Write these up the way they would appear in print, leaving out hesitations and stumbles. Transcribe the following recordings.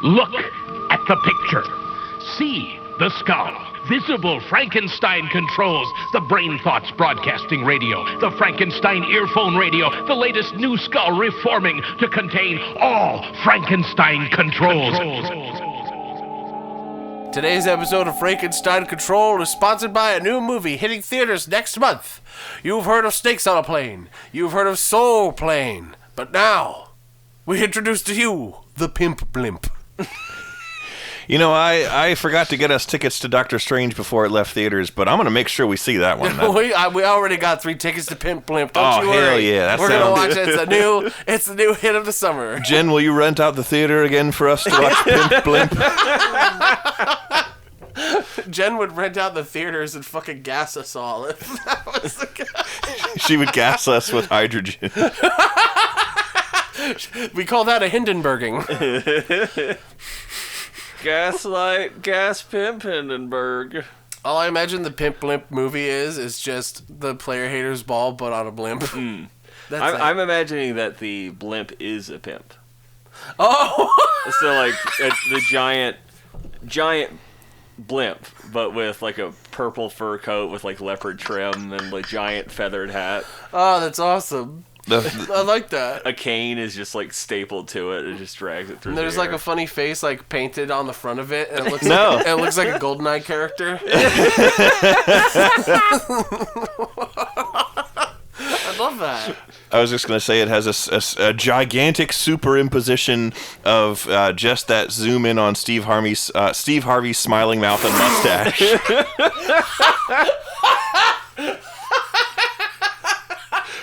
Look at the picture. See the skull. Visible Frankenstein controls. The Brain Thoughts broadcasting radio. The Frankenstein earphone radio. The latest new skull reforming to contain all Frankenstein controls. Today's episode of Frankenstein Control is sponsored by a new movie hitting theaters next month. You've heard of Snakes on a Plane. You've heard of Soul Plane. But now, we introduce to you the Pimp Blimp. You know, I forgot to get us tickets to Doctor Strange before it left theaters, but I'm going to make sure we see that one. we already got 3 tickets to Pimp Blimp. Don't you worry. Hell yeah. We're going to watch it. It's the new hit of the summer. Jen, will you rent out the theater again for us to watch Pimp Blimp? Jen would rent out the theaters and fucking gas us all. If that was the case. She would gas us with hydrogen. We call that a Hindenburging. Gaslight, gas pimp, Hindenburg. All I imagine the Pimp Blimp movie is just the player hater's ball, but on a blimp. I'm imagining that the blimp is a pimp. Oh! So, like, it's the giant blimp, but with, like, a purple fur coat with, like, leopard trim and, like, giant feathered hat. Oh, that's awesome. I like that. A cane is just, like, stapled to it. It just drags it through and there's, the air. like, a funny face, like, painted on the front of it, and it looks like a GoldenEye character. I love that. I was just going to say it has a gigantic superimposition of just that zoom in on Steve Harvey's smiling mouth and mustache.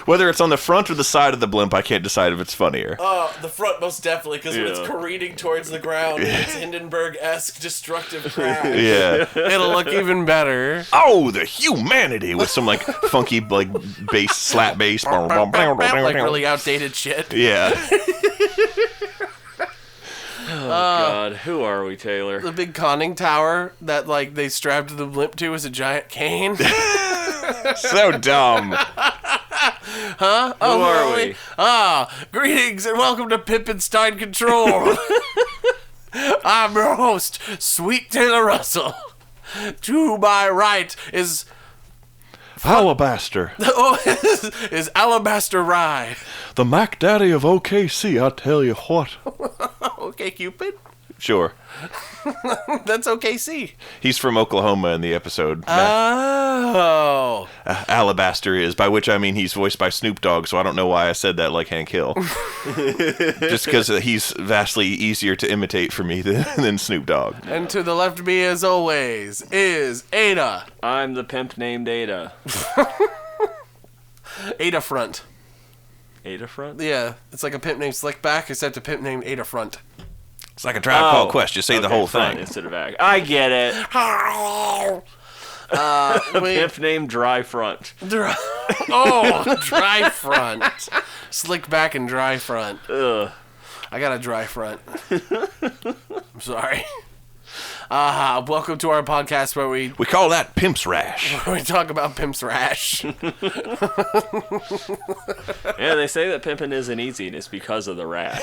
Whether it's on the front or the side of the blimp, I can't decide if it's funnier. Oh, the front most definitely, because when it's careening towards the ground, it's Hindenburg-esque destructive crash. Yeah. It'll look even better. Oh, the humanity! With some, like, funky, like, bass, slap bass. Like really outdated shit. Yeah. Oh, God. Who are we, Taylor? The big conning tower that, like, they strapped the blimp to is a giant cane. So dumb. Huh? Who are we? Greetings and welcome to Pimpenstein Control. I'm your host, Sweet Taylor Russell. To my right is... Alabaster. is Alabaster Rye. The Mac Daddy of OKC, I tell you what. Okay, Cupid? Sure. That's OKC. He's from Oklahoma in the episode. Oh. Alabaster is, by which I mean he's voiced by Snoop Dogg, so I don't know why I said that like Hank Hill. Just because he's vastly easier to imitate for me than Snoop Dogg. And to the left of me, as always, is Ada. I'm the pimp named Ada. Ada Front. Ada Front? Yeah, it's like a pimp named Slickback, except a pimp named Ada Front. It's like a Tribe Called Quest. Just say the whole front thing. instead of back. I get it. Pimp named Dry Front. Dry Front. Slick back and Dry Front. Ugh. I got a dry front. I'm sorry. Welcome to our podcast where we call that Pimp's Rash. Where we talk about Pimp's Rash. Yeah, they say that pimping isn't easy, and it's because of the rash.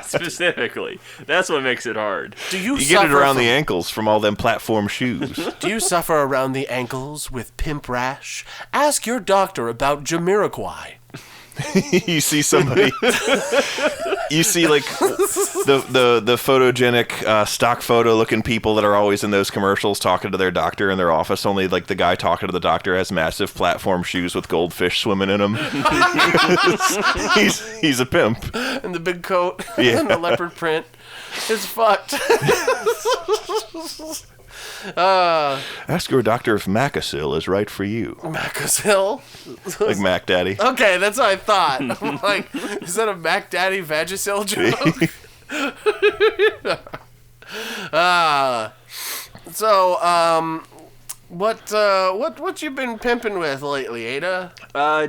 Specifically. That's what makes it hard. You get it around the ankles from all them platform shoes. Do you suffer around the ankles with pimp rash? Ask your doctor about Jamiroquai. You see somebody, you see like the photogenic stock photo looking people that are always in those commercials talking to their doctor in their office, only like the guy talking to the doctor has massive platform shoes with goldfish swimming in them. he's a pimp. And the big coat and the leopard print. It's fucked. Ask your doctor if Macacil is right for you. Macacil? Like Mac Daddy. Okay, that's what I thought. I'm like, is that a Mac Daddy Vagisil joke? What you been pimping with lately, Ada?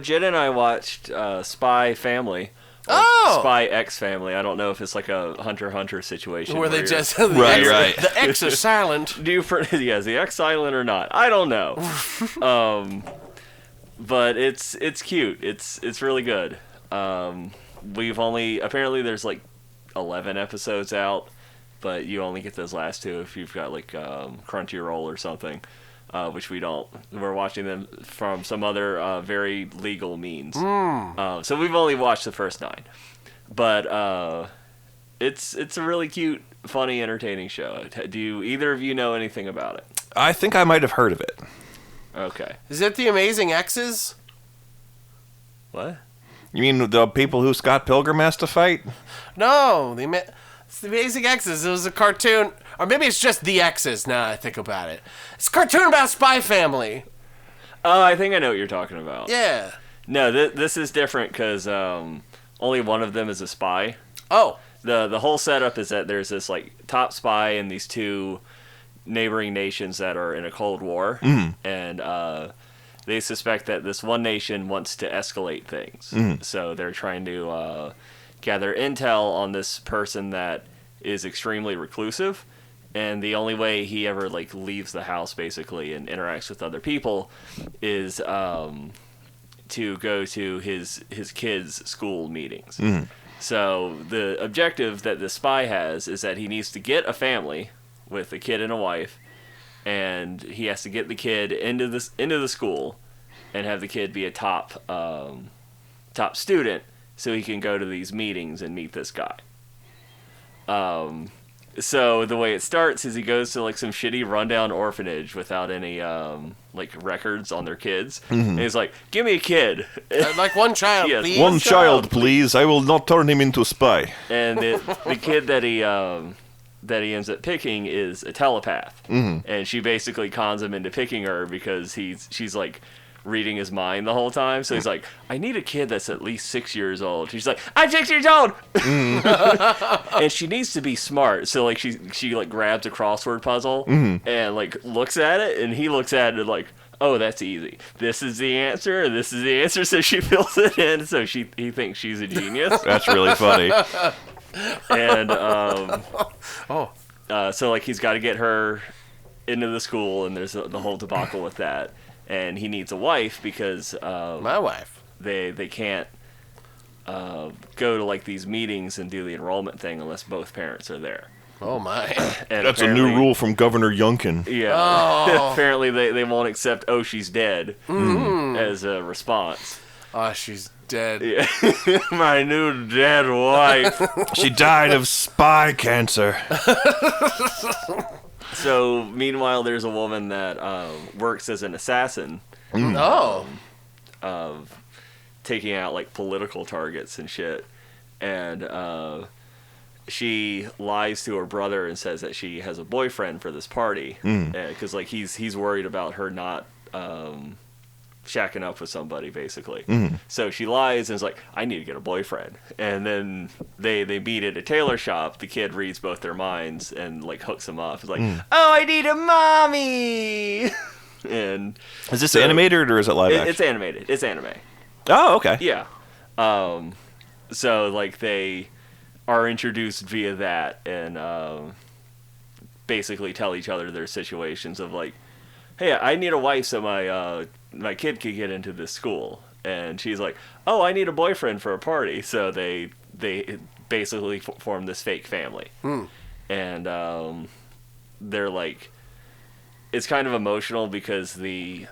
Jen and I watched Spy Family. Spy X Family. I don't know if it's like a Hunter x Hunter situation. Where they just... Right. The X is silent. Is the X silent or not? I don't know. But it's cute. It's really good. Apparently there's like 11 episodes out, but you only get those last two if you've got like Crunchyroll or something, which we don't. We're watching them from some other very legal means. So we've only watched the first 9, but it's a really cute, funny, entertaining show. Do either of you know anything about it? I think I might have heard of it. Okay. Is it the Amazing X's? What? You mean the people who Scott Pilgrim has to fight? No, it's the Amazing X's. It was a cartoon, or maybe it's just the X's. Now I think about it, it's a cartoon about a spy family. Oh, I think I know what you're talking about. Yeah. No, this is different because only one of them is a spy. Oh. The whole setup is that there's this like top spy in these 2 neighboring nations that are in a Cold War, and they suspect that this one nation wants to escalate things. So they're trying to gather intel on this person that is extremely reclusive, and the only way he ever like leaves the house basically and interacts with other people is to go to his kids' school meetings. So the objective that the spy has is that he needs to get a family with a kid and a wife, and he has to get the kid into the school and have the kid be a top student so he can go to these meetings and meet this guy. So the way it starts is he goes to like some shitty rundown orphanage without any like records on their kids, and he's like, "Give me a kid." Like one child, Yes, please. One child, please. I will not turn him into a spy. And the kid that he ends up picking is a telepath, and she basically cons him into picking her because she's like reading his mind the whole time. So he's like, I need a kid that's at least 6 years old. She's like, I'm 6 years old. And she needs to be smart. So like she like grabs a crossword puzzle and like looks at it, and he looks at it like, oh, that's easy. This is the answer. And this is the answer. So she fills it in. So he thinks she's a genius. That's really funny. And so like he's got to get her into the school, and there's the whole debacle with that. And he needs a wife because My wife. they can't go to like these meetings and do the enrollment thing unless both parents are there. Oh my. And That's a new rule from Governor Youngkin. Yeah. Oh. Apparently they won't accept "oh, she's dead" as a response. Oh, she's dead. Yeah. My new dead wife. She died of spy cancer. So meanwhile, there's a woman that works as an assassin. Oh. Of taking out like political targets and shit, and she lies to her brother and says that she has a boyfriend for this party because like he's worried about her not shacking up with somebody basically. So she lies and is like, I need to get a boyfriend, and then they meet at a tailor shop. The kid reads both their minds and like hooks them up. It's like, oh, I need a mommy. And Is this animated or is it live action? it's animated. It's anime. Oh, okay. Yeah. So like they are introduced via that, and basically tell each other their situations of like, hey, I need a wife so my kid could get into this school. And she's like, oh, I need a boyfriend for a party. So they basically form this fake family. And they're like, it's kind of emotional because the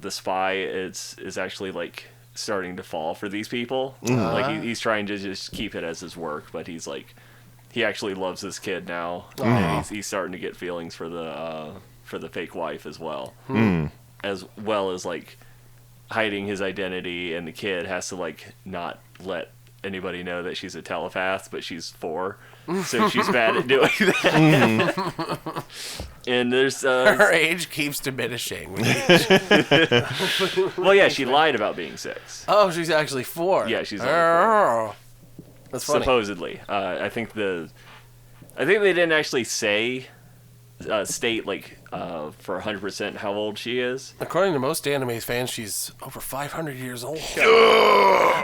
spy is actually like starting to fall for these people. Like he's trying to just keep it as his work, but he's like, he actually loves this kid now, and he's starting to get feelings for the fake wife as well, as like hiding his identity, and the kid has to like not let anybody know that she's a telepath, but she's 4, so she's bad at doing that. And there's Her age keeps diminishing. well, yeah, she lied about being 6. Oh, she's actually 4. Yeah, she's only 4. That's funny. Supposedly, I think they didn't actually state like for 100% how old she is. According to most anime fans, she's over 500 years old.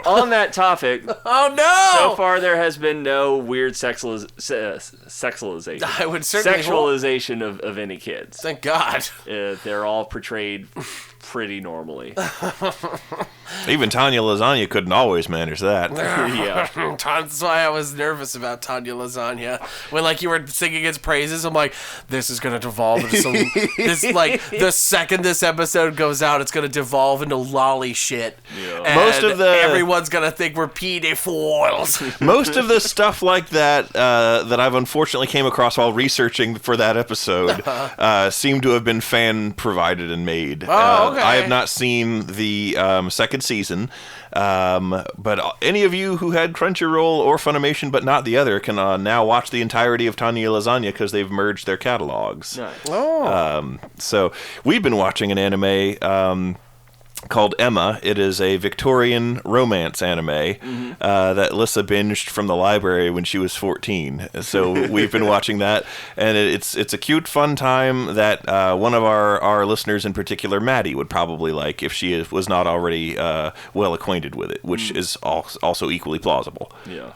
On that topic, Oh no! so far there has been no weird sexualization. I would certainly sexualization of any kids. Thank God. They're all portrayed pretty normally. Even Tanya Lasagna couldn't always manage that. Yeah. That's why I was nervous about Tanya Lasagna. When you were singing its praises, I'm like, this is gonna devolve into some. The second this episode goes out, it's gonna devolve into lolly shit. Yeah. And everyone's gonna think we're pedophiles. Most of the stuff like that that I've unfortunately came across while researching for that episode seem to have been fan provided and made. Oh, okay. I have not seen the second season, but any of you who had Crunchyroll or Funimation but not the other can now watch the entirety of Tanya Lasagna because they've merged their catalogs. Nice. Oh. So we've been watching an anime called Emma. It is a Victorian romance anime that Lissa binged from the library when she was 14. So we've been watching that, and it's a cute, fun time that one of our listeners in particular, Maddie, would probably like if she was not already well acquainted with it, which is also equally plausible. Yeah.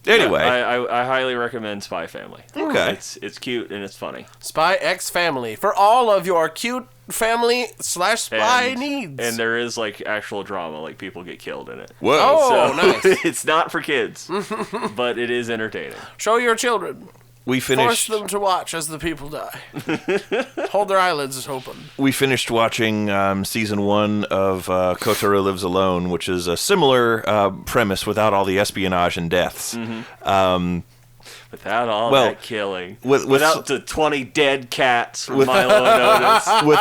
Anyway. Yeah, I highly recommend Spy Family. Okay. It's cute and it's funny. Spy X Family for all of your cute family/spy needs. And there is actual drama, people get killed in it. Whoa. Oh, nice. It's not for kids, but it is entertaining. Show your children. We Force finished. them to watch as the people die. Hold their eyelids open. We finished watching season 1 of Kotaro Lives Alone, which is a similar premise without all the espionage and deaths. Without all that killing. Without the 20 dead cats from Milo and Otis. With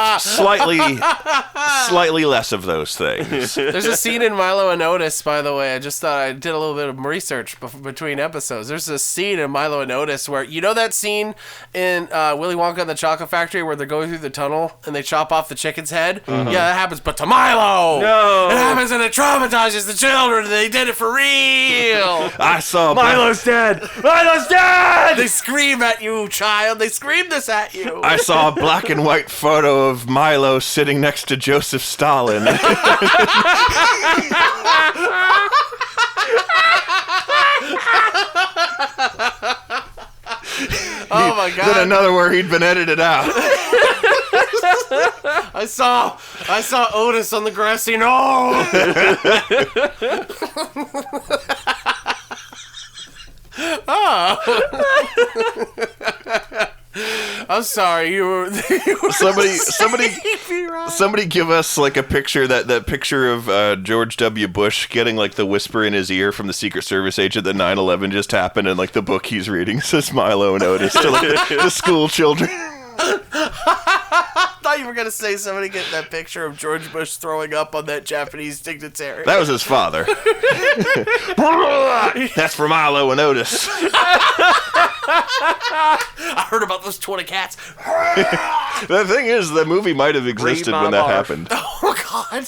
slightly less of those things. There's a scene in Milo and Otis, by the way. I just thought I did a little bit of research between episodes. There's a scene in Milo and Otis where, you know that scene in Willy Wonka and the Chocolate Factory where they're going through the tunnel and they chop off the chicken's head? Yeah, that happens, but to Milo! No! It happens and it traumatizes the children, and they did it for real! I saw Milo's dead! Milo's dead! They scream at you, child. They scream this at you. I saw a black and white photo of Milo sitting next to Joseph Stalin. Oh my God. Then another where he'd been edited out. I saw Otis on the grassy knoll. I'm sorry. You were somebody give us a picture that picture of George W. Bush getting the whisper in his ear from the Secret Service agent that 9/11 just happened, and the book he's reading says Milo and Otis to the school children. I thought you were going to say somebody get that picture of George Bush throwing up on that Japanese dignitary. That was his father. That's for Milo and Otis. I heard about those 20 cats. The thing is, the movie might have existed when that happened. Oh, God.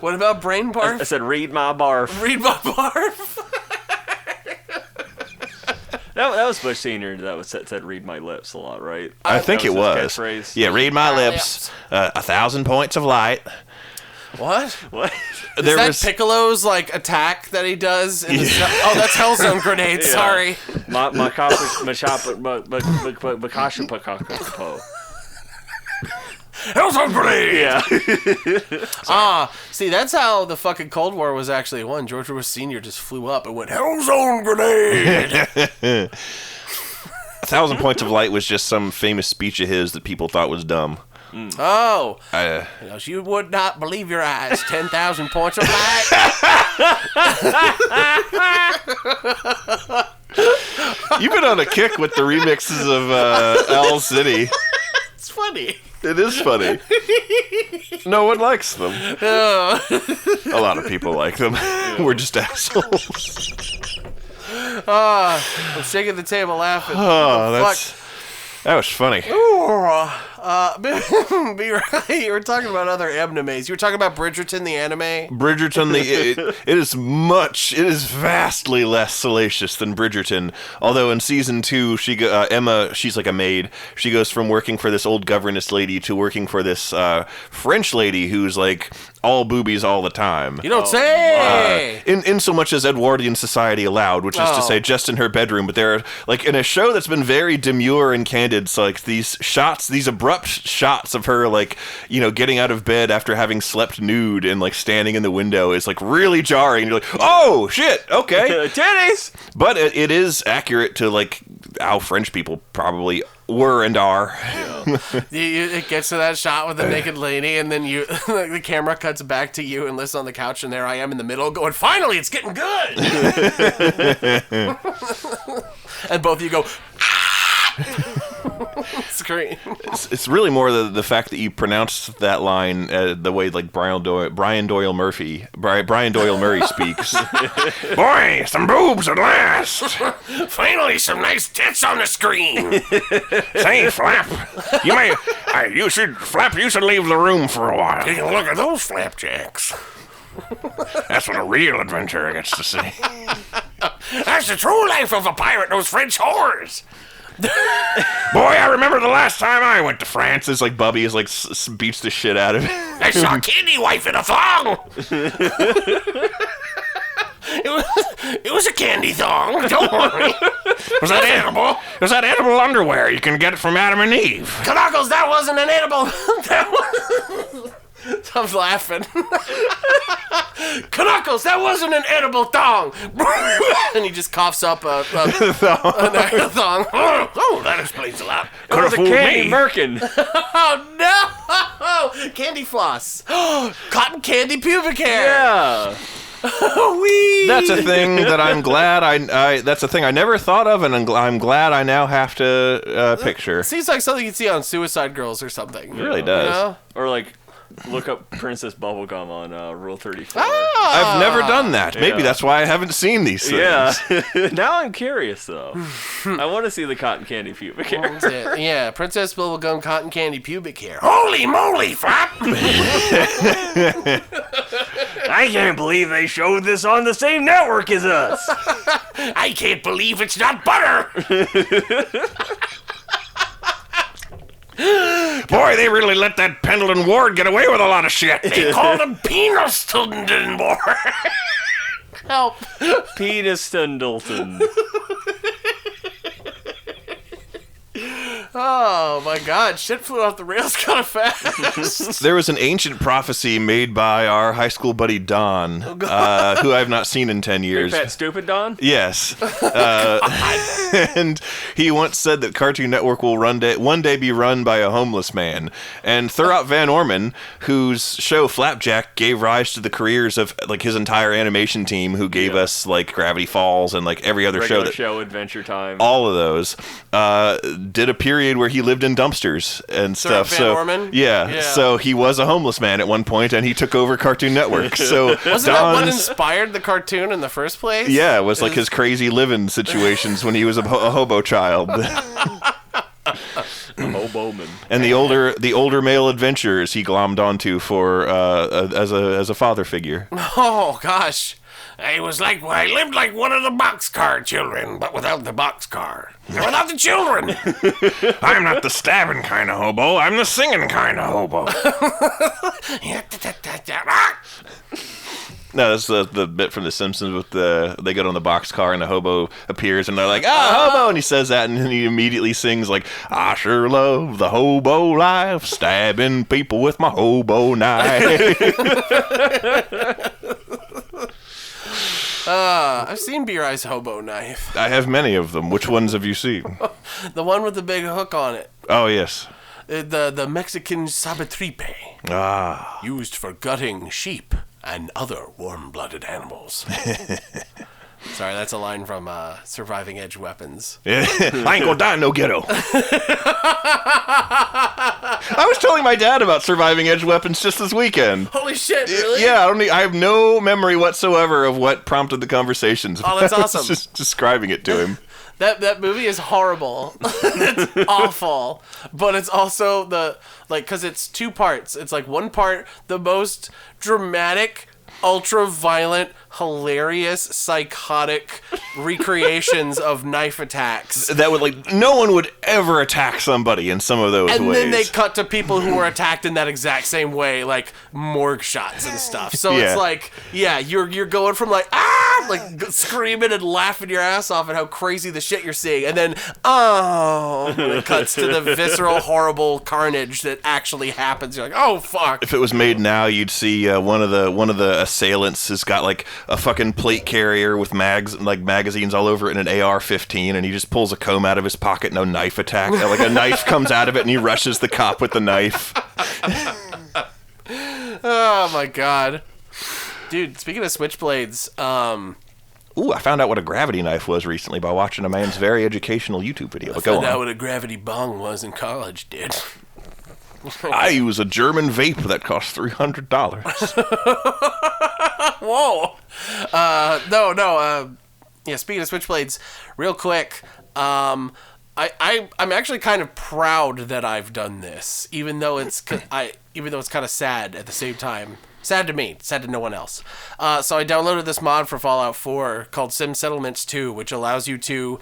What about brain barf? I said, read my barf. Read my barf. That was Bush Sr. that said read my lips a lot, right? I think it was. Catchphrase. Yeah, read my lips. 1,000 points of light. What? What? Is that Piccolo's attack that he does? In the oh, that's Hellzone grenade. Yeah. Sorry. Hellzone grenade. Yeah. See, that's how the fucking Cold War was actually won. George Bush Sr. just flew up and went Hellzone grenade. 1,000 points of light was just some famous speech of his that people thought was dumb. Oh. You would not believe your eyes. 10,000 points of light. You've been on a kick with the remixes of Owl City. It's funny. It is funny. No one likes them. A lot of people like them. We're just assholes. I'm shaking the table laughing. Oh, that was funny. Ooh, You were talking about other animes. You were talking about Bridgerton, the anime. Bridgerton, it is vastly less salacious than Bridgerton. Although in season 2, Emma, she's like a maid. She goes from working for this old governess lady to working for this French lady who's like all boobies all the time. You don't say. In so much as Edwardian society allowed, which is to say just in her bedroom. But there are, like, in a show that's been very demure and candid, so like these abrupt shots of her, like, you know, getting out of bed after having slept nude and like standing in the window is like really jarring. You're like, oh shit, okay. Titties! But it is accurate to like how French people probably were and are. Yeah. It gets to that shot with the naked lady, and then the camera cuts back to you and Liz on the couch, and there I am in the middle going, finally, it's getting good! And both of you go, scream. It's really more the fact that you pronounce that line the way like Brian Doyle Murray speaks. Boy, some boobs at last. Finally, some nice tits on the screen. Say, Flap, you should leave the room for a while. Take a look at those flapjacks. That's what a real adventurer gets to see. That's the true life of a pirate, those French whores. Boy, I remember the last time I went to France. It's like Bubby is like beats the shit out of it. I saw a candy wife in a thong. It was a candy thong. Don't worry. Was that edible? It was that edible underwear. You can get it from Adam and Eve. Knuckles, that wasn't an edible. Tom's laughing. Knuckles, that wasn't an edible thong. And he just coughs up a thong. Oh, that explains a lot. It was a candy merkin. Oh no! Candy floss. Cotton candy pubic hair. Yeah. Wee. That's a thing that I'm glad that's a thing I never thought of, and I'm glad I now have to picture. Seems like something you'd see on Suicide Girls or something. It really does. You know? Or like, look up Princess Bubblegum on Rule 34. I've never done that. Maybe Yeah. that's why I haven't seen these things. Yeah. Now I'm curious, though. I want to see the cotton candy pubic hair. Yeah, Princess Bubblegum cotton candy pubic hair. Holy moly, Flap. I can't believe they showed this on the same network as us. I can't believe it's not butter. Boy, they really let that Pendleton Ward get away with a lot of shit. They called him Penis Tundon. Help. Penis Tundleton. Oh my god, shit flew off the rails kind of fast. There was an ancient prophecy made by our high school buddy Don, who I've not seen in 10 Big years. Fat Stupid Don? Yes. And he once said that Cartoon Network will one day be run by a homeless man. And Thurop Van Orman, whose show Flapjack gave rise to the careers of like his entire animation team, who gave us like Gravity Falls and like every other Regular show. show, Adventure Time. All of those did a period where he lived in dumpsters and stuff. Van Orman? Yeah, so he was a homeless man at one point, and he took over Cartoon Network. So Wasn't that what inspired the cartoon in the first place? yeah, it was like his crazy living situations when he was a hobo child. Hoboman. And the older male adventurers he glommed onto for as a father figure. Oh gosh. I lived like one of the boxcar children, but without the boxcar. And without the children. I'm not the stabbing kind of hobo. I'm the singing kind of hobo. No, that's the bit from The Simpsons with they get on the boxcar and the hobo appears and they're like, hobo, and he says that and then he immediately sings like, I sure love the hobo life, stabbing people with my hobo knife. I've seen Beer Eye's hobo knife. I have many of them. Which ones have you seen? The one with the big hook on it. Oh, yes. The Mexican sabatripe. Ah. Used for gutting sheep and other warm-blooded animals. Sorry, that's a line from Surviving Edge Weapons. I ain't gonna die in no ghetto. I was telling my dad about Surviving Edge Weapons just this weekend. Holy shit, really? Yeah, I have no memory whatsoever of what prompted the conversations. Oh, that's awesome. I was just describing it to him. That movie is horrible. It's awful. But it's also because it's two parts. It's like one part, the most dramatic, ultra-violent, hilarious, psychotic recreations of knife attacks. That would, no one would ever attack somebody in some of those ways. And then they cut to people who were attacked in that exact same way, like morgue shots and stuff. So Yeah. it's like, you're going from like screaming and laughing your ass off at how crazy the shit you're seeing, and then when it cuts to the visceral, horrible carnage that actually happens. You're like, oh fuck. If it was made now, you'd see one of the assailants has got like a fucking plate carrier with magazines all over it and an AR-15, and he just pulls a comb out of his pocket, no knife attack. Like a knife comes out of it, and he rushes the cop with the knife. Oh my god. Dude, speaking of switchblades, Ooh, I found out what a gravity knife was recently by watching a man's very educational YouTube video. But go found out on. what a gravity bong was in college, dude. I use a German vape that costs $300. Whoa. Speaking of switchblades, real quick, I'm actually kind of proud that I've done this, even though it's kind of sad at the same time. Sad to me, sad to no one else. So I downloaded this mod for Fallout 4 called Sim Settlements 2, which allows you to...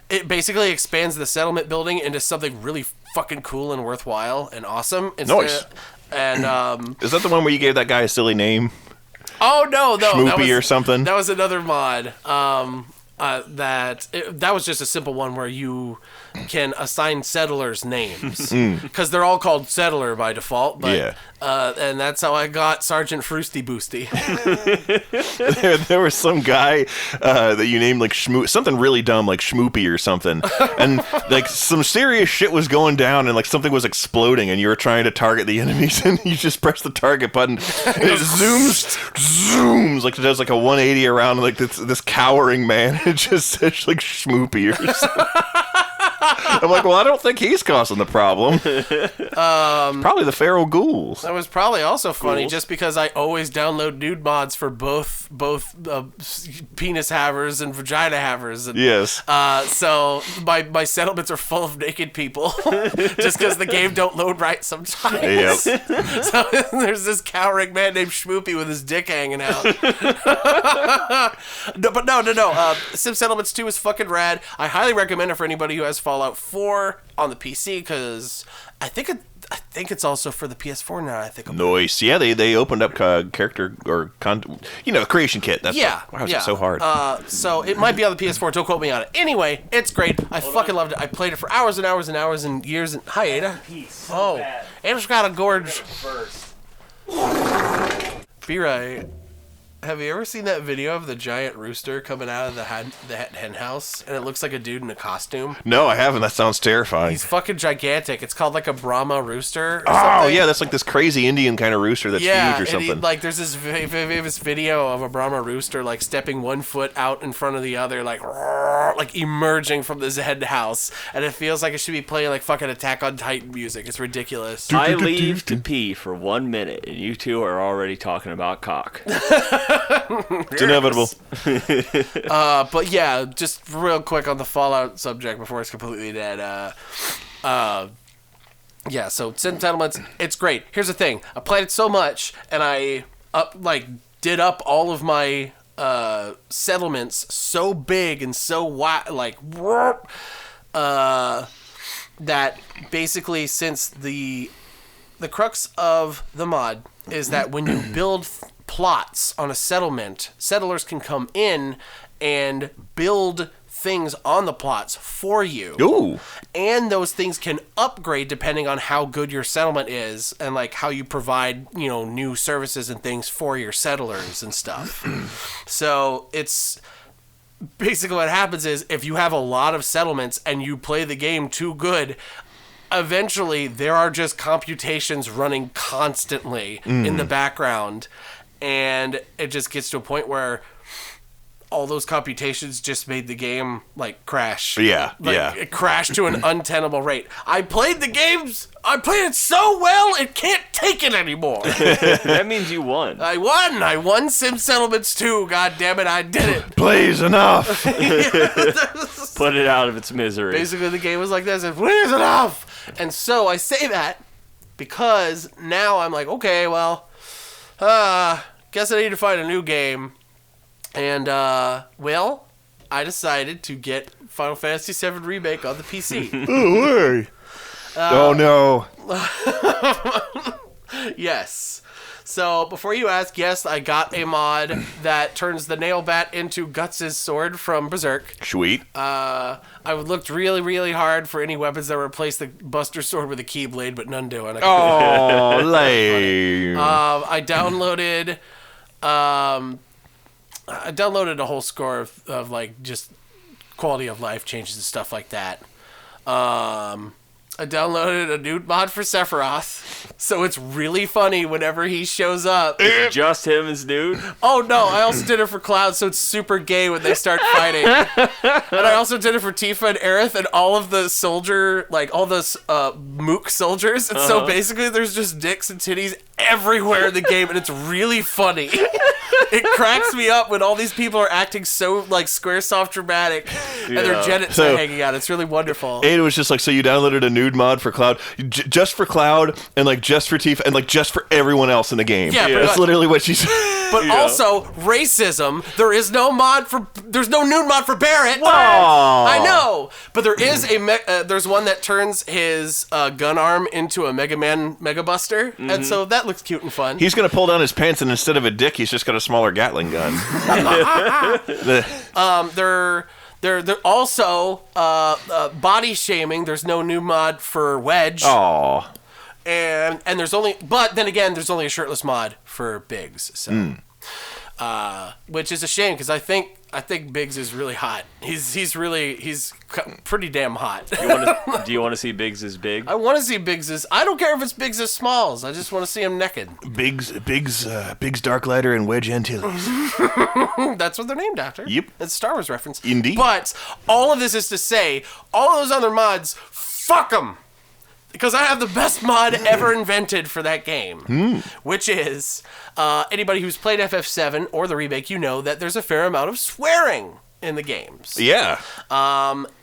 It basically expands the settlement building into something really fucking cool and worthwhile and awesome. Nice. Is that the one where you gave that guy a silly name? Oh, no. Schmoopy or something? That was another mod. That was just a simple one where you can assign settlers names because they're all called settler by default. But, Yeah. And that's how I got Sergeant Frosty Boosty. there was some guy that you named like something really dumb like Schmoopy or something, and like some serious shit was going down and like something was exploding and you were trying to target the enemies and you just press the target button and it zooms like it does like a 180 around like this cowering man. It just says like Schmoopy or something. I'm like, well, I don't think he's causing the problem. Probably the feral ghouls. That was probably also funny just because I always download nude mods for both penis havers and vagina havers. And, yes. So my settlements are full of naked people just because the game don't load right sometimes. Yep. So there's this cowering man named Schmoopy with his dick hanging out. No. Sim Settlements 2 is fucking rad. I highly recommend it for anybody who has Fallout 4 on the PC because I think it's also for the PS4 now. I think. Nice. Yeah, they opened up character or creation kit. That's why was it so hard. So it might be on the PS4. Don't quote me on it. Anyway, it's great. I fucking loved it. I played it for hours and hours and hours and years. And hi, Ada. Ada's got a gorge. Be right. Have you ever seen that video of the giant rooster coming out of the hen house, and it looks like a dude in a costume? No, I haven't. That sounds terrifying. He's fucking gigantic. It's called like a Brahma rooster. Or oh something. Yeah, that's like this crazy Indian kind of rooster that's huge or something. There's this famous video of a Brahma rooster like stepping one foot out in front of the other, like emerging from this hen house, and it feels like it should be playing like fucking Attack on Titan music. It's ridiculous. I leave to pee for 1 minute, and you two are already talking about cock. It's inevitable. But yeah, just real quick on the Fallout subject before it's completely dead. So Sim Settlements, it's great. Here's the thing: I played it so much, and I did up all of my settlements so big and so wide, that basically since the crux of the mod is that when you build plots on a settlement, settlers can come in and build things on the plots for you. Ooh. And those things can upgrade depending on how good your settlement is and like how you provide, new services and things for your settlers and stuff. So it's basically what happens is if you have a lot of settlements and you play the game too good, eventually there are just computations running constantly in the background. And it just gets to a point where all those computations just made the game like crash. Yeah, It crashed to an untenable rate. I played it so well it can't take it anymore. That means you won. I won Sim Settlements 2. God damn it, I did it. Please, enough. Put it out of its misery. Basically, the game was like this. Please, enough. And so I say that because now I'm like, okay, well, guess I need to find a new game. And, well, I decided to get Final Fantasy VII Remake on the PC. Oh, no. Yes. So, before you ask, yes, I got a mod that turns the nail bat into Guts' sword from Berserk. Sweet. I looked really, really hard for any weapons that replace the Buster sword with a Keyblade, but none do. And Oh, lame. I downloaded a whole score of like just quality of life changes and stuff like that. I downloaded a nude mod for Sephiroth, so it's really funny whenever he shows up. Just him as nude? Oh no, I also did it for Cloud, so it's super gay when they start fighting. And I also did it for Tifa and Aerith and all of the soldier, like all those Mook soldiers. And so basically there's just dicks and titties everywhere in the game, and it's really funny. It cracks me up when all these people are acting so like Squaresoft dramatic, and their genitals are hanging out. It's really wonderful. And it was just like, so you downloaded a nude mod for Cloud, just for Cloud, and like just for Tifa, and like just for everyone else in the game. Yeah, that's literally what she said. But also racism. There's no nude mod for Barrett. What? I know, but there is there's one that turns his gun arm into a Mega Man Mega Buster, and so that looks cute and fun. He's gonna pull down his pants, and instead of a dick, he's just got a smaller Gatling gun. They're also body shaming. There's no new mod for Wedge. Aw. And there's only a shirtless mod for Biggs. So, which is a shame because I think Biggs is really hot. He's pretty damn hot. Do you want to see Biggs as big? I want to see Biggs as. I don't care if it's Biggs as Smalls. I just want to see him naked. Biggs Darklighter and Wedge Antilles. That's what they're named after. Yep. It's a Star Wars reference. Indeed. But all of this is to say, all of those other mods, fuck them. Because I have the best mod ever invented for that game, which is anybody who's played FF7 or the remake, you know that there's a fair amount of swearing in the games. Yeah.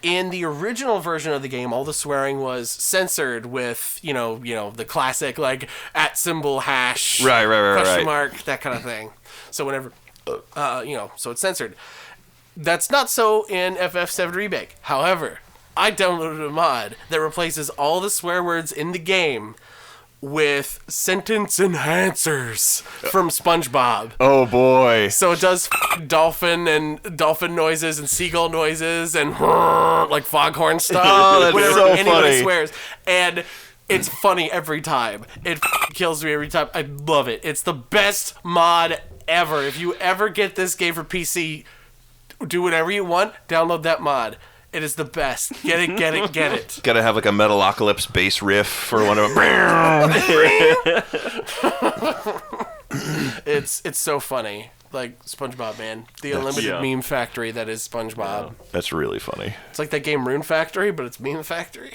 In the original version of the game, all the swearing was censored with, you know, the classic like @ hash, Right. question mark, that kind of thing. So whenever, so it's censored. That's not so in FF7 remake. However, I downloaded a mod that replaces all the swear words in the game with sentence enhancers from SpongeBob. Oh boy. So it does dolphin noises and seagull noises and like foghorn stuff. Oh, that's whenever so anybody funny. swears. And it's funny every time. It kills me every time. I love it. It's the best mod ever. If you ever get this game for PC, do whatever you want, download that mod. It is the best. Get it. Gotta have like a Metalocalypse bass riff for one of them. It's so funny. Like SpongeBob, man. The unlimited meme factory that is SpongeBob. That's really funny. It's like that game Rune Factory, but it's Meme Factory.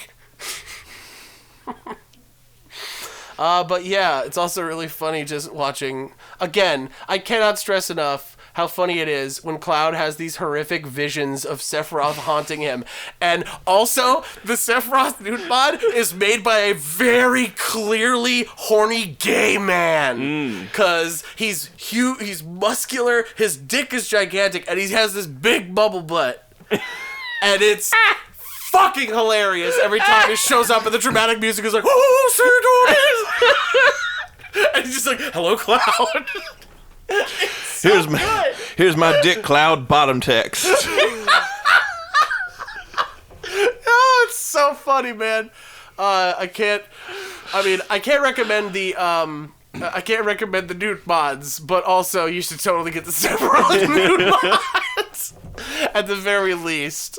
But yeah, it's also really funny just watching. Again, I cannot stress enough how funny it is when Cloud has these horrific visions of Sephiroth haunting him. And also, the Sephiroth nude mod is made by a very clearly horny gay man. Because he's huge, he's muscular, his dick is gigantic, and he has this big bubble butt. And it's fucking hilarious every time it shows up and the dramatic music is like, oh, Sir Doris! And he's just like, hello, Cloud. Here's my Dick Cloud bottom text. Oh, it's so funny, man. I can't recommend the nude mods, but also you should totally get the Sephiroth nude mods at the very least.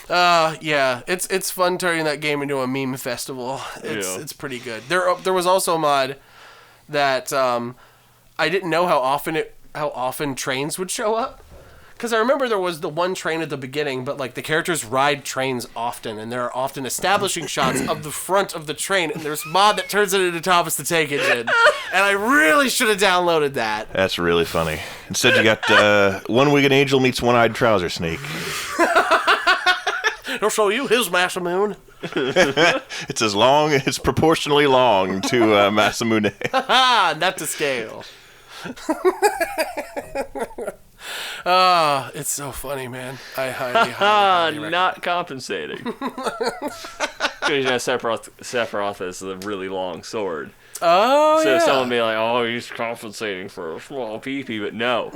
Yeah, it's fun turning that game into a meme festival. It's pretty good. There was also a mod that I didn't know how often trains would show up, Because I remember there was the one train at the beginning, but like the characters ride trains often, and there are often establishing shots of the front of the train, and there's mod that turns it into Thomas the Tank Engine. And I really should have downloaded that. That's really funny. Instead, you got One-Winged Angel meets One-Eyed Trouser Snake. He'll show you his Masamune. It's proportionally long to Masamune. Not to scale. It's so funny, man. I highly recommend. Not compensating. Because you know, Sephiroth has a really long sword. Oh, so yeah. someone be like, oh, he's compensating for a small peepee, but no.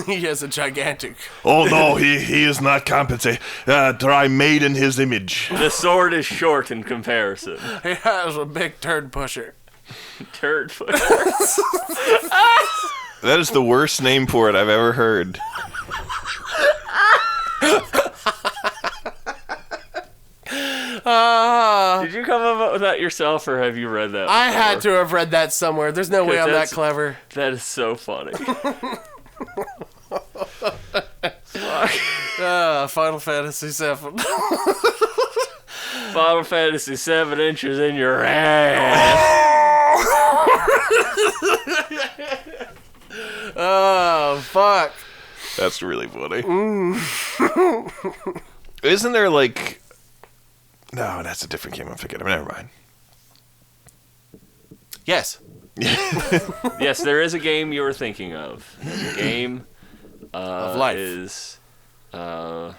He has a gigantic... Oh, no, he is not compensating. I made in his image. The sword is short in comparison. He has a big turd pusher. Turd pusher. That is the worst name for it I've ever heard. Did you come up with that yourself, or have you read that before? I had to have read that somewhere. There's no way I'm that clever. That is so funny. Final Fantasy VII. Final Fantasy 7 inches in your ass. Oh, fuck. That's really funny. Isn't there like... No, that's a different game I'm thinking of. Never mind. Yes. Yes, there is a game you were thinking of. The game Of life. is... what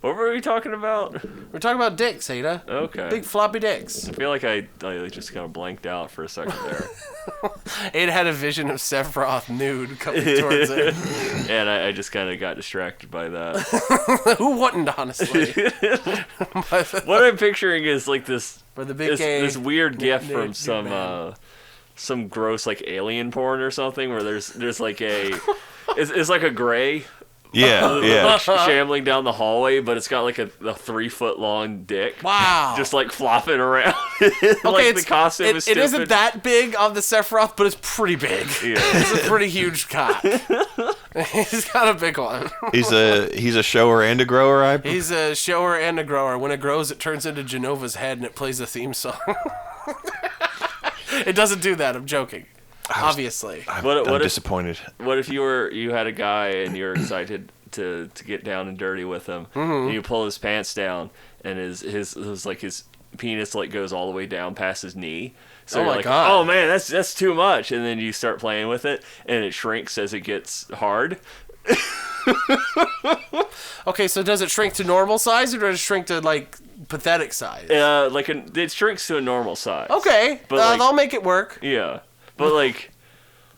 were we talking about? We're talking about dicks, Ada. Okay. Big floppy dicks. I feel like I just kind of blanked out for a second there. Ada had a vision of Sephiroth nude coming towards it. And I just kind of got distracted by that. Who wouldn't, honestly? What I'm picturing is like this For the big gay this weird gif from nude man. some gross like alien porn or something where there's like a it's like a gray Yeah. shambling down the hallway, but it's got like a 3-foot long dick. Wow. Just like flopping around. Like the costume is it stupid. isn't that big on the Sephiroth, but it's pretty big. Yeah. It's a pretty huge cock. He's got a big one. He's a shower and a grower, I believe. He's a shower and a grower. When it grows, it turns into Genova's head and it plays a theme song. It doesn't do that. I'm joking. Obviously. I'm disappointed. What if you had a guy and you're excited to get down and dirty with him, and you pull his pants down, and his penis like goes all the way down past his knee. So Oh you're my like, God. oh man, that's too much, and then you start playing with it, and it shrinks as it gets hard. Okay, so does it shrink to normal size or does it shrink to like pathetic size? It shrinks to a normal size. Okay, But, like- I'll make it work. Yeah, but like,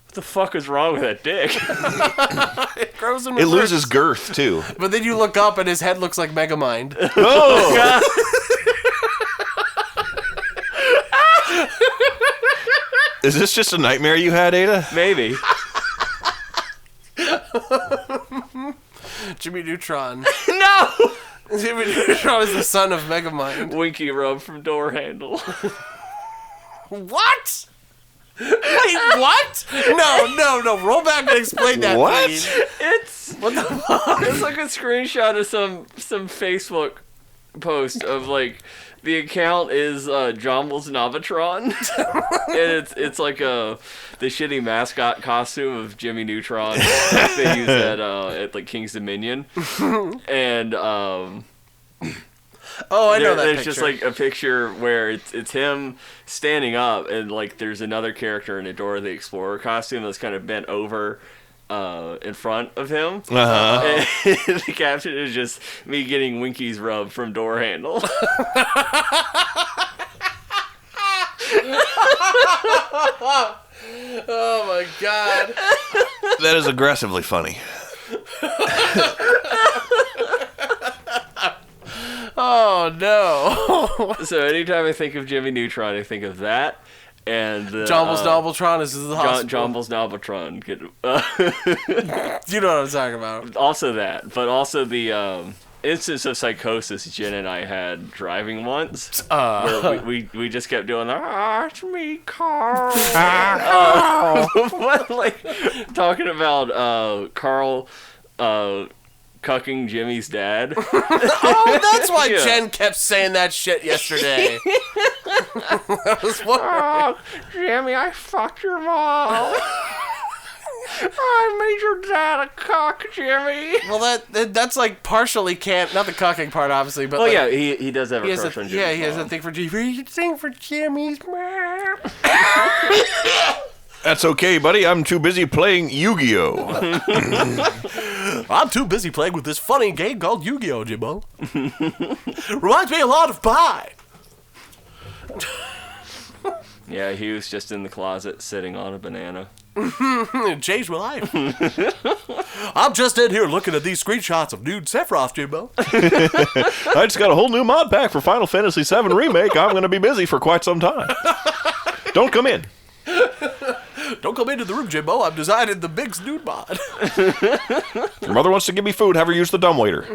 what the fuck is wrong with that dick? It grows in It reverse. loses girth, too. But then you look up and his head looks like Megamind. Oh! Is this just a nightmare you had, Ada? Maybe. Jimmy Neutron. No. Jimmy Neutron is the son of Megamind. Winky rub from door handle. What? Wait, what? No. Roll back and explain that, What? please. It's What the fuck? it's like a screenshot of some Facebook post of like the account is Jommel's Novatron, and it's like the shitty mascot costume of Jimmy Neutron they use at like King's Dominion, and Oh, I know that there's picture. just like a picture where it's him standing up, and like there's another character in a Dora the Explorer costume that's kind of bent over in front of him. Uh-huh. And the caption is just me getting Winky's rub from door handle. Oh my god. That is aggressively funny. Oh no. So anytime I think of Jimmy Neutron, I think of that. And Jommel's Noveltron is the hospital. Jommel's Noveltron. You know what I'm talking about. Also that, but also the instance of psychosis Jen and I had driving once. Where we just kept doing the, it's me, Carl. Like, talking about Carl cucking Jimmy's dad. Oh, that's why Jen kept saying that shit yesterday. I was wondering. Jimmy, I fucked your mom. I made your dad a cock, Jimmy. Well, that's like partially not the cucking part, obviously, but yeah, he does have a crush on Jimmy's yeah, he has mom. a thing for Jimmy's mom. That's okay, buddy. I'm too busy playing Yu-Gi-Oh. I'm too busy playing with this funny game called Yu-Gi-Oh, Jimbo. Reminds me a lot of pie. Yeah, he was just in the closet sitting on a banana. It changed my life. I'm just in here looking at these screenshots of nude Sephiroth, Jimbo. I just got a whole new mod pack for Final Fantasy VII Remake. I'm going to be busy for quite some time. Don't come in. Don't come into the room, Jimbo. I've designing the big nude mod. Your mother wants to give me food. Have her use the dumbwaiter.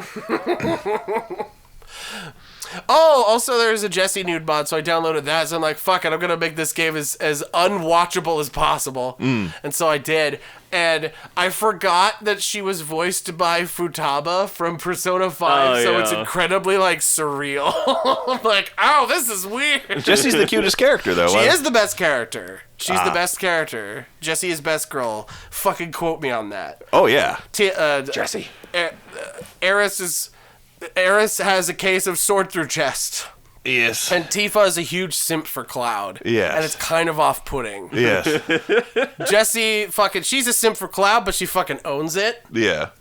Oh, also there's a Jessie nude mod, so I downloaded that. So I'm like, fuck it, I'm going to make this game as unwatchable as possible. And so I did. And I forgot that she was voiced by Futaba from Persona 5, so it's incredibly, like, surreal. I'm like, oh, this is weird. Jessie's the cutest character, though. She is the best character. She's the best character. Jessie is best girl. Fucking quote me on that. Oh, yeah. Jessie. Eris has a case of sword through chest. Yes. And Tifa is a huge simp for Cloud. Yes. And it's kind of off-putting. Yes. Jessie, she's a simp for Cloud, but she fucking owns it. Yeah.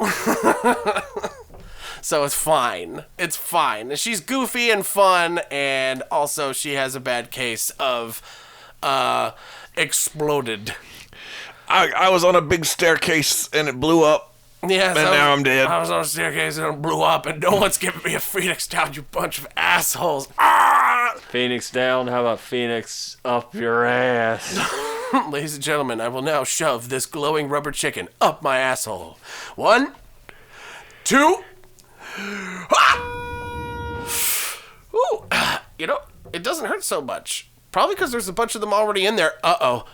So it's fine. It's fine. She's goofy and fun, and also she has a bad case of exploded. I was on a big staircase, and it blew up. Yeah, and now I'm dead. I was on a staircase and it blew up, and no one's giving me a Phoenix down, you bunch of assholes. Ah! Phoenix down, how about Phoenix up your ass? Ladies and gentlemen, I will now shove this glowing rubber chicken up my asshole. 1, 2. Ah! Ooh, you know, it doesn't hurt so much. Probably because there's a bunch of them already in there. Uh-oh.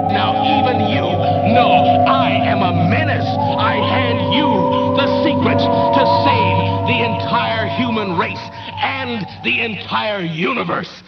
Now even you know I am a menace. I hand you the secret to save the entire human race and the entire universe.